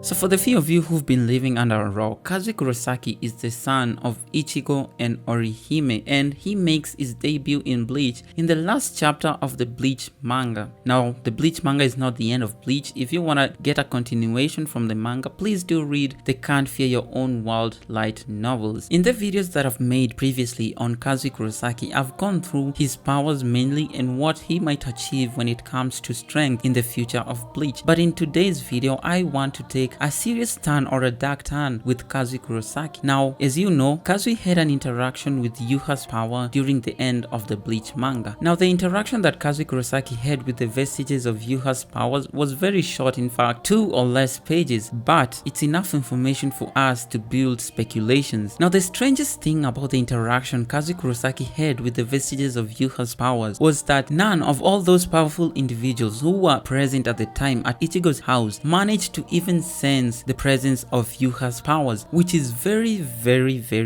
So for the few of you who've been living under a rock, Kazui Kurosaki is the son of Ichigo and Orihime, and he makes his debut in Bleach in the last chapter of the Bleach manga. Now, the Bleach manga is not the end of Bleach. If you want to get a continuation from the manga, please do read the Can't Fear Your Own World light novels. In the videos that I've made previously on Kazui Kurosaki, I've gone through his powers mainly and what he might achieve when it comes to strength in the future of Bleach. But in today's video, I want to take a serious turn or a dark turn with Kazui Kurosaki. Now, as you know, Kazui had an interaction with Yuha's power during the end of the Bleach manga. Now, the interaction that Kazui Kurosaki had with the vestiges of Yuha's powers was very short, in fact 2 or less pages, but it's enough information for us to build speculations. Now, the strangest thing about the interaction Kazui Kurosaki had with the vestiges of Yuha's powers was that none of all those powerful individuals who were present at the time at Ichigo's house managed to even sense the presence of Yuha's powers, which is very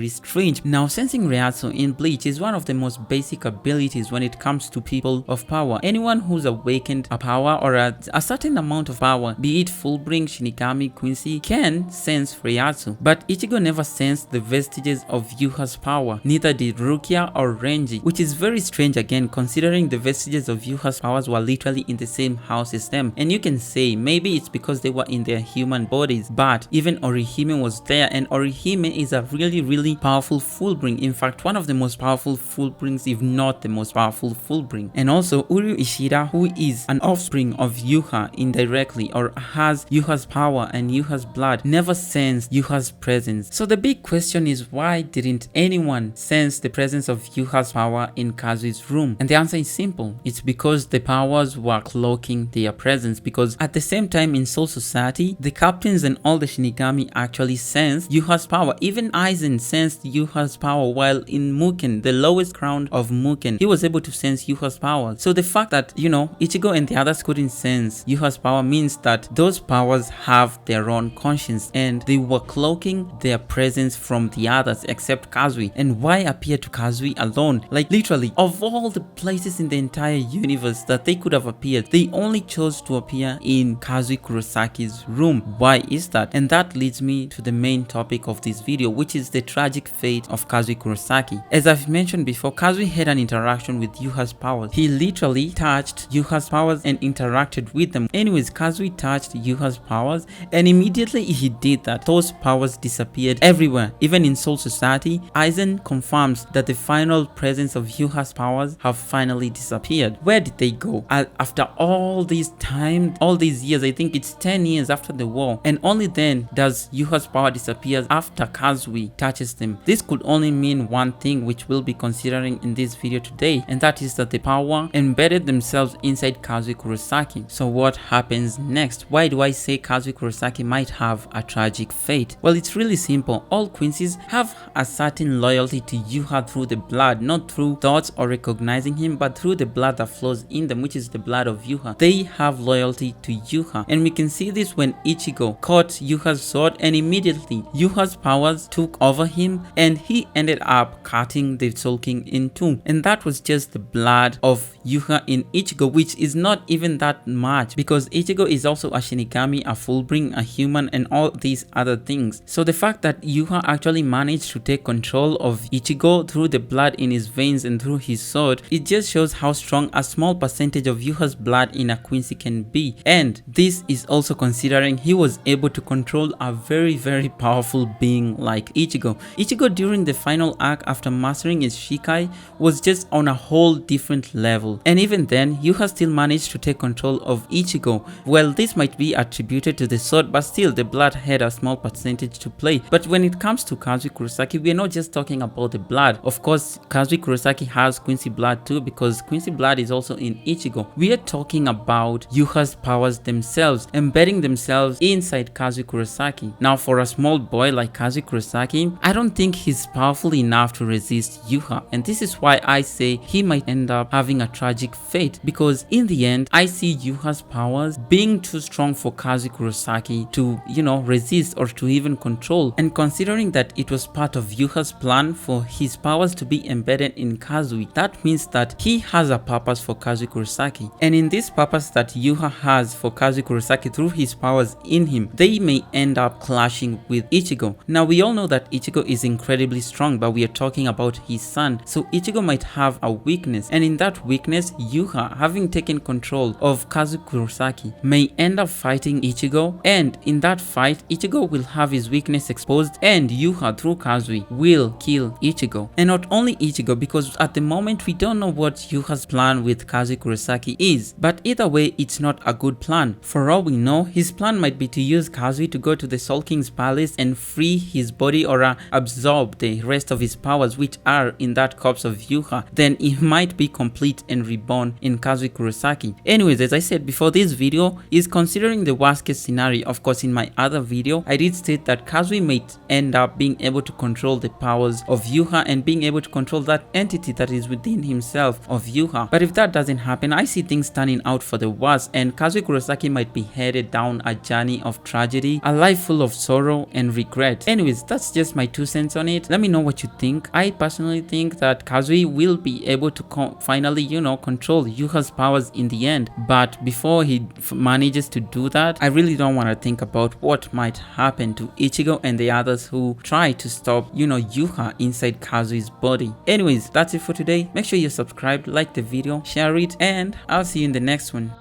strange. Now, sensing Reiatsu in Bleach is one of the most basic abilities when it comes to people of power. Anyone who's awakened a power or a certain amount of power, be it Fullbring, Shinigami, Quincy, can sense Reiatsu. But Ichigo never sensed the vestiges of Yuha's power, neither did Rukia or Renji, which is very strange again considering the vestiges of Yuha's powers were literally in the same house as them. And you can say maybe it's because they were in their human bodies, but even Orihime was there, and Orihime is a really powerful Fullbring. In fact, one of the most powerful Fullbrings, if not the most powerful Fullbring. And also Uryu Ishida, who is an offspring of Yuha indirectly, or has Yuha's power and Yuha's blood, never sensed Yuha's presence. So the big question is, why didn't anyone sense the presence of Yuha's power in Kazui's room? And the answer is simple. It's because the powers were cloaking their presence, because at the same time in Soul Society, the captains and all the Shinigami actually sensed Yuha's power. Even Aizen sensed Yuha's power, while in Muken, the lowest ground of Muken, he was able to sense Yuha's power. So the fact that, Ichigo and the others couldn't sense Yuha's power means that those powers have their own conscience and they were cloaking their presence from the others except Kazui. And why appear to Kazui alone? Like literally, of all the places in the entire universe that they could have appeared, they only chose to appear in Kazui Kurosaki's room. Why is that? And that leads me to the main topic of this video, which is the tragic fate of Kazui Kurosaki. As I've mentioned before, Kazui had an interaction with Yuha's powers. He literally touched Yuha's powers and interacted with them. Anyways, Kazui touched Yuha's powers, and immediately he did that, those powers disappeared everywhere. Even in Soul Society, Aizen confirms that the final presence of Yuha's powers have finally disappeared. Where did they go? After all this time, all these years, I think it's 10 years after the war, and only then does Yuha's power disappear after Kazui touches them. This could only mean one thing, which we'll be considering in this video today, and that is that the power embedded themselves inside Kazui Kurosaki. So what happens next? Why do I say Kazui Kurosaki might have a tragic fate? Well, it's really simple. All Quincy's have a certain loyalty to Yuha through the blood, not through thoughts or recognizing him, but through the blood that flows in them, which is the blood of Yuha. They have loyalty to Yuha, and we can see this when Ichigo caught Yuha's sword, and immediately Yuha's powers took over him and he ended up cutting the Soul King in two. And that was just the blood of Yuha in Ichigo, which is not even that much because Ichigo is also a Shinigami, a Fullbring, a human, and all these other things. So the fact that Yuha actually managed to take control of Ichigo through the blood in his veins and through his sword, it just shows how strong a small percentage of Yuha's blood in a Quincy can be. And this is also considering he was able to control a very powerful being like Ichigo. Ichigo during the final arc after mastering his Shikai was just on a whole different level, and even then Yuha still managed to take control of Ichigo. Well, this might be attributed to the sword, but still the blood had a small percentage to play. But when it comes to Kazui Kurosaki, we are not just talking about the blood. Of course, Kazui Kurosaki has Quincy blood too, because Quincy blood is also in Ichigo. We are talking about Yuha's powers themselves, embedding themselves inside Kazui Kurosaki. Now, for a small boy like Kazui Kurosaki, I don't think he's powerful enough to resist Yuha, and this is why I say he might end up having a tragic fate, because in the end I see Yuha's powers being too strong for Kazui Kurosaki to, resist or to even control. And considering that it was part of Yuha's plan for his powers to be embedded in Kazui, that means that he has a purpose for Kazui Kurosaki, and in this purpose that Yuha has for Kazui Kurosaki through his powers in within him, they may end up clashing with Ichigo. Now we all know that Ichigo is incredibly strong, but we are talking about his son, so Ichigo might have a weakness, and in that weakness, Yuha, having taken control of Kazui Kurosaki, may end up fighting Ichigo, and in that fight, Ichigo will have his weakness exposed, and Yuha through Kazui will kill Ichigo. And not only Ichigo, because at the moment we don't know what Yuha's plan with Kazui Kurosaki is, but either way it's not a good plan. For all we know, his plan might be to use Kazui to go to the Soul King's palace and free his body, or absorb the rest of his powers which are in that corpse of Yuha. Then he might be complete and reborn in Kazui Kurosaki. Anyways, as I said before, this video is considering the worst case scenario. Of course, in my other video I did state that Kazui might end up being able to control the powers of Yuha and being able to control that entity that is within himself of Yuha. But if that doesn't happen, I see things turning out for the worst, and Kazui Kurosaki might be headed down a journey of tragedy, a life full of sorrow and regret. Anyways, that's just my 2 cents on it. Let me know what you think. I personally think that Kazui will be able to finally, control Yuha's powers in the end. But before he manages to do that, I really don't want to think about what might happen to Ichigo and the others who try to stop, Yuha inside Kazui's body. Anyways, that's it for today. Make sure you're subscribed, like the video, share it, and I'll see you in the next one.